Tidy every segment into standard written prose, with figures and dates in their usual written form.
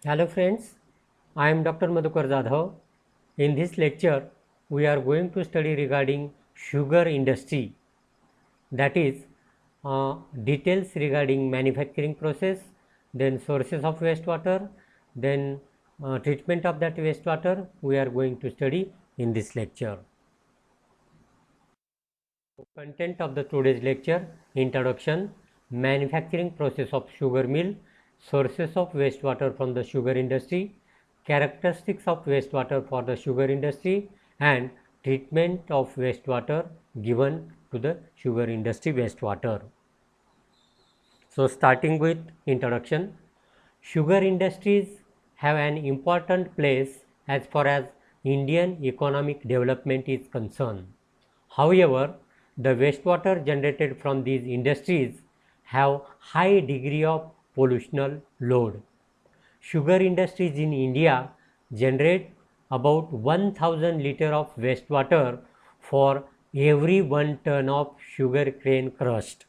Hello friends, I am Dr. Madhukar Jadhav. In this lecture, we are going to study regarding sugar industry, that is details regarding manufacturing process, then sources of wastewater, then treatment of that wastewater we are going to study in this lecture. Content of the today's lecture: introduction, manufacturing process of sugar mill, sources of wastewater from the sugar industry, characteristics of wastewater for the sugar industry, and treatment of wastewater given to the sugar industry wastewater. So starting with introduction, sugar industries have an important place as far as Indian economic development is concerned. However, the wastewater generated from these industries have high degree of pollutional load. Sugar industries in India generate about 1000 liter of wastewater for every 1 ton of sugar cane crushed.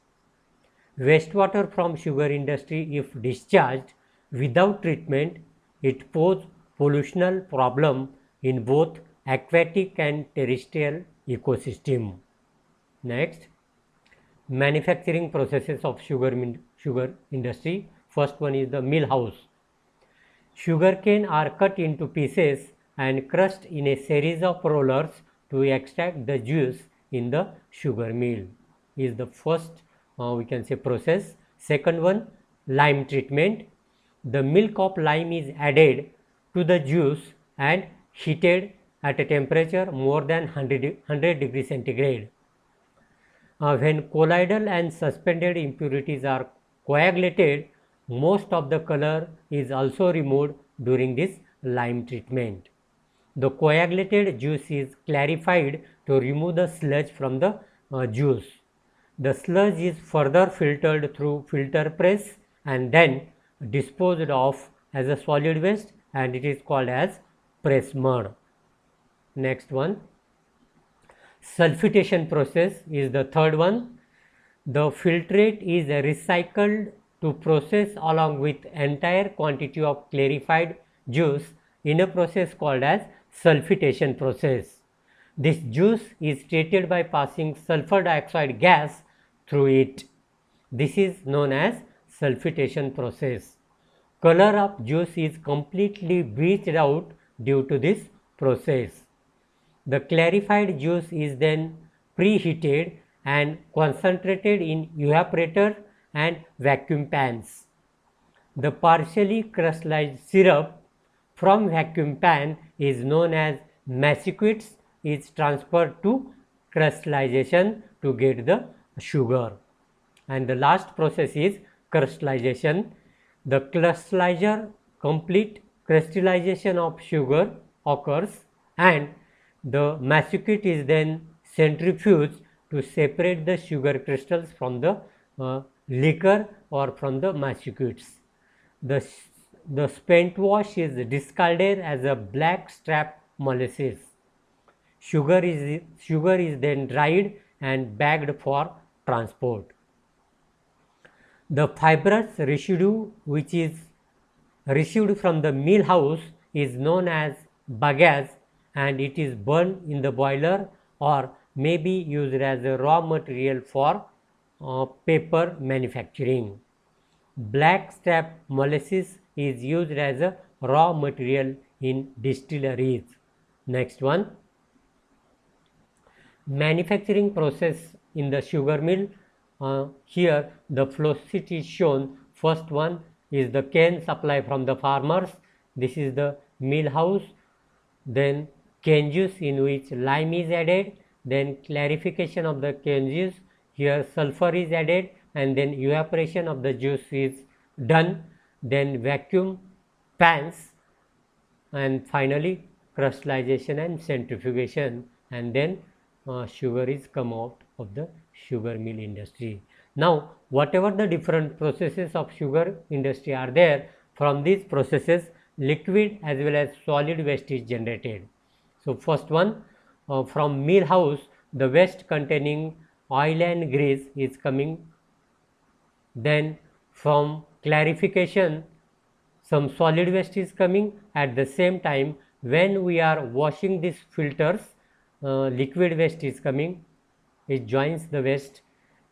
Wastewater from sugar industry, if discharged without treatment, it poses pollutional problem in both aquatic and terrestrial ecosystem. Next, manufacturing processes of sugar industry. First one is the mill house. Sugarcane are cut into pieces and crushed in a series of rollers to extract the juice in the sugar mill. Is the first we can say process. Second one, lime treatment. The milk of lime is added to the juice and heated at a temperature more than 100 degrees centigrade. When colloidal and suspended impurities are coagulated, most of the color is also removed during this lime treatment. The coagulated juice is clarified to remove the sludge from the juice. The sludge is further filtered through filter press and then disposed of as a solid waste, and it is called as press mud. Next one, sulfitation process is the third one. The filtrate is recycled to process along with entire quantity of clarified juice in a process called as sulfitation process. This juice is treated by passing sulfur dioxide gas through it. This is known as sulfitation process. Color of juice is completely bleached out due to this process. The clarified juice is then preheated and concentrated in evaporator and vacuum pans. The partially crystallized syrup from vacuum pan is known as massicutes is transferred to crystallization to get the sugar. And the last process is crystallization. The complete crystallization of sugar occurs and the massicute is then centrifuged to separate the sugar crystals from the liquor or from the massicutes. The spent wash is discarded as a black strap molasses. Sugar is then dried and bagged for transport. The fibrous residue which is received from the mill house is known as bagasse, and it is burned in the boiler or may be used as a raw material for paper manufacturing. Black strap molasses is used as a raw material in distilleries. Next one, manufacturing process in the sugar mill. Here the flow sheet is shown. First one is the cane supply from the farmers. This is the mill house. Then cane juice in which lime is added. Then clarification of the cane juice. Here sulfur is added and then evaporation of the juice is done. Then vacuum pans and finally crystallization and centrifugation, and then sugar is come out of the sugar mill industry. Now whatever the different processes of sugar industry are there, from these processes liquid as well as solid waste is generated. So first one, from mill house the waste containing oil and grease is coming. Then from clarification some solid waste is coming. At the same time, when we are washing these filters, liquid waste is coming, it joins the waste.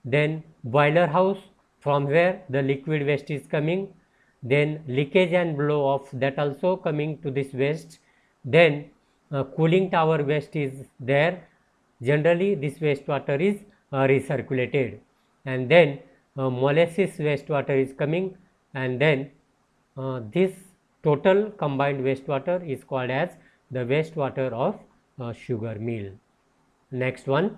Then boiler house, from where the liquid waste is coming, then leakage and blow off, that also coming to this waste. Then cooling tower waste is there. Generally this wastewater is recirculated, and then molasses wastewater is coming, and then this total combined wastewater is called as the wastewater of sugar mill. Next one,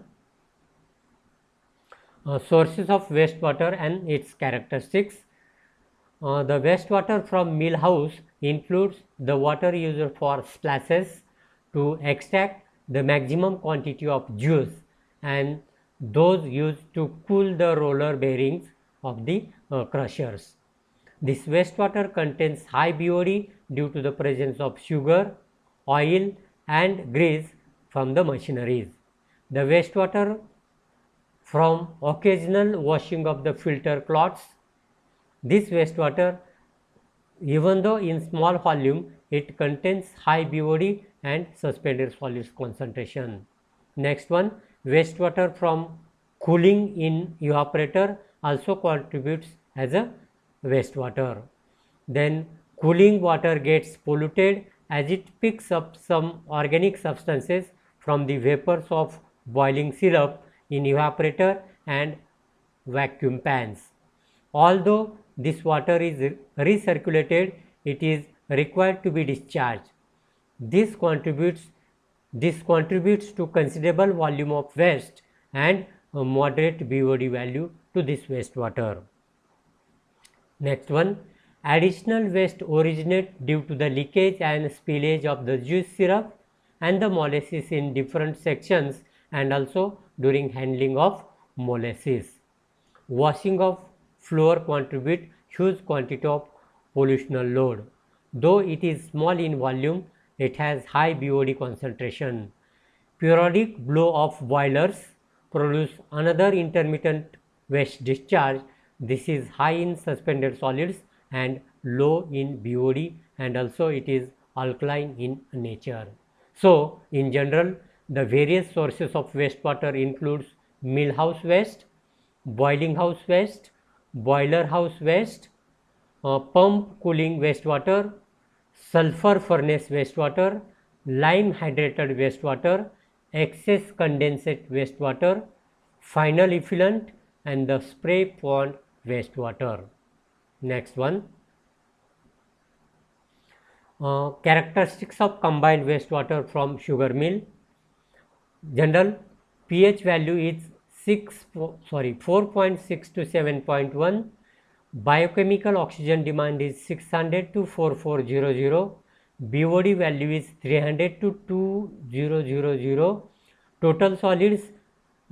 sources of wastewater and its characteristics. The wastewater from mill house includes the water used for splashes to extract the maximum quantity of juice, and those used to cool the roller bearings of the crushers. This wastewater contains high BOD due to the presence of sugar, oil and grease from the machineries. The wastewater from occasional washing of the filter cloths. This wastewater, even though in small volume, it contains high BOD and suspended solids concentration. Next one, wastewater from cooling in evaporator also contributes as a wastewater. Then cooling water gets polluted as it picks up some organic substances from the vapors of boiling syrup in evaporator and vacuum pans. Although this water is recirculated, it is required to be discharged. This contributes to considerable volume of waste and a moderate BOD value to this wastewater. Next one, additional waste originate due to the leakage and spillage of the juice syrup and the molasses in different sections, and also during handling of molasses. Washing of floor contribute huge quantity of pollutional load. Though it is small in volume, it has high BOD concentration. Periodic blow of boilers produce another intermittent waste discharge. This is high in suspended solids and low in BOD, and also it is alkaline in nature. So in general, the various sources of wastewater includes mill house waste, boiling house waste, boiler house waste, pump cooling wastewater, sulfur furnace wastewater, lime hydrated wastewater, excess condensate wastewater, final effluent, and the spray pond wastewater. Next one, characteristics of combined wastewater from sugar mill. General pH value is 4.6 to 7.1. Biochemical oxygen demand is 600 to 4400. BOD value is 300 to 2000. Total solids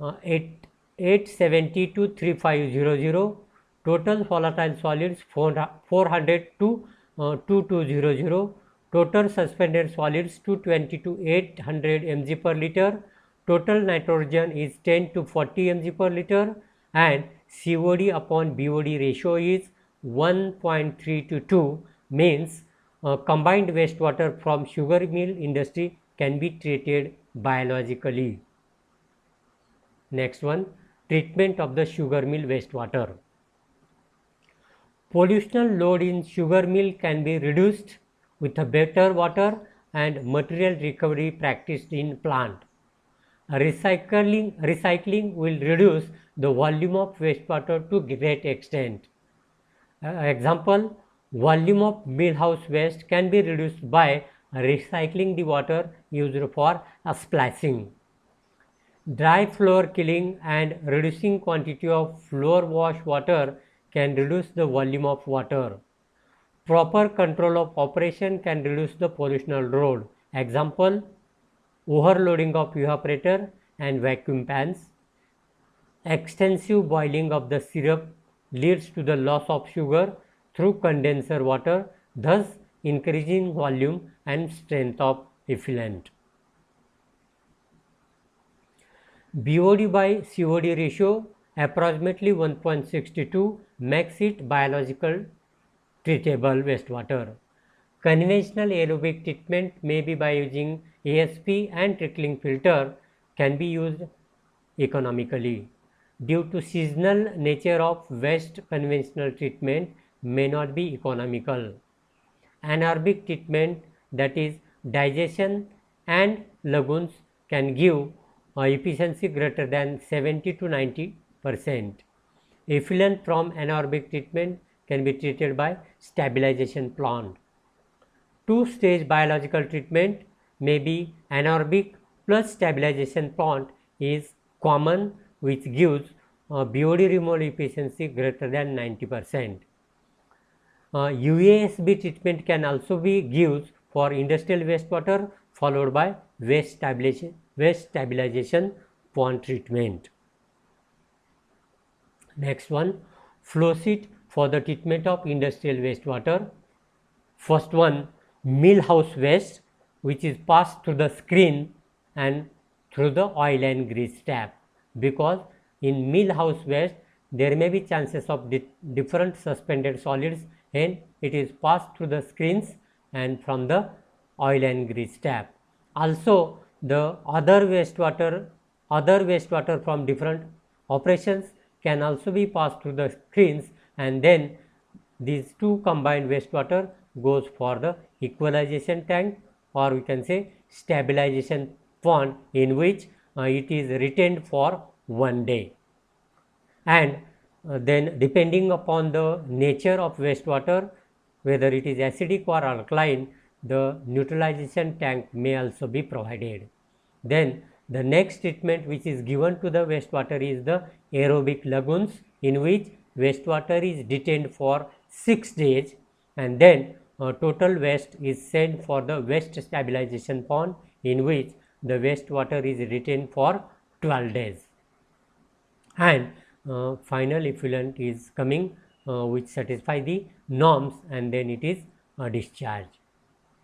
870 to 3500. Total volatile solids 400 to 2200. Total suspended solids 220 to 800 mg per liter. Total nitrogen is 10 to 40 mg per liter, and COD upon BOD ratio is 1.3 to 2, means combined wastewater from sugar mill industry can be treated biologically. Next one, treatment of the sugar mill wastewater. Pollutional load in sugar mill can be reduced with a better water and material recovery practiced in plant. Recycling will reduce the volume of wastewater to great extent. Example, volume of mill house waste can be reduced by recycling the water used for splashing. Dry floor killing and reducing quantity of floor wash water can reduce the volume of water. Proper control of operation can reduce the pollutional load. Example, overloading of evaporator and vacuum pans. Extensive boiling of the syrup leads to the loss of sugar through condenser water, thus increasing volume and strength of effluent. BOD by COD ratio approximately 1.62 makes it biological treatable wastewater. Conventional aerobic treatment, maybe by using ASP and trickling filter, can be used economically. Due to seasonal nature of waste, conventional treatment may not be economical. Anaerobic treatment, that is digestion and lagoons, can give efficiency greater than 70 to 90%. Effluent from anaerobic treatment can be treated by stabilization plant. Two-stage biological treatment, may be anaerobic plus stabilization plant, is common, which gives BOD removal efficiency greater than 90%. UASB treatment can also be used for industrial wastewater, followed by waste stabilization pond treatment. Next one, flow sheet for the treatment of industrial wastewater. First one, mill house waste, which is passed through the screen and through the oil and grease tap, because in mill house waste there may be chances of different suspended solids, and it is passed through the screens and from the oil and grease tap. Also the other wastewater from different operations can also be passed through the screens, and then these two combined wastewater goes for the equalization tank, or we can say stabilization pond, in which it is retained for 1 day. And then depending upon the nature of wastewater, whether it is acidic or alkaline, the neutralization tank may also be provided. Then the next treatment which is given to the wastewater is the aerobic lagoons, in which wastewater is detained for 6 days, and then total waste is sent for the waste stabilization pond, in which the wastewater is retained for 12 days. And final effluent is coming which satisfy the norms, and then it is discharged.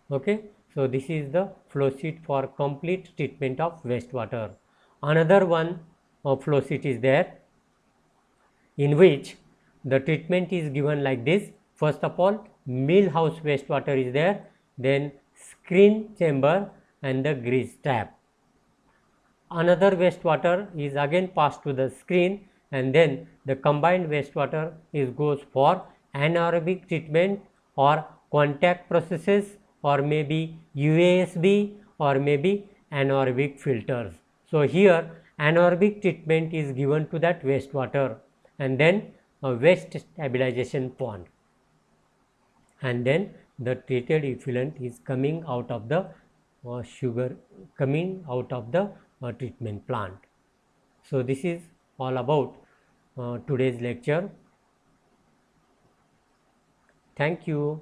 Okay, so this is the flow sheet for complete treatment of wastewater. Another one flow sheet is there, in which the treatment is given like this. First of all, mill house wastewater is there, then screen chamber and the grease tap. Another wastewater is again passed to the screen, and then the combined wastewater is goes for anaerobic treatment or contact processes, or maybe UASB, or maybe anaerobic filters. So here anaerobic treatment is given to that wastewater, and then a waste stabilization pond, and then the treated effluent is coming out of the treatment plant. So this is all about today's lecture. Thank you.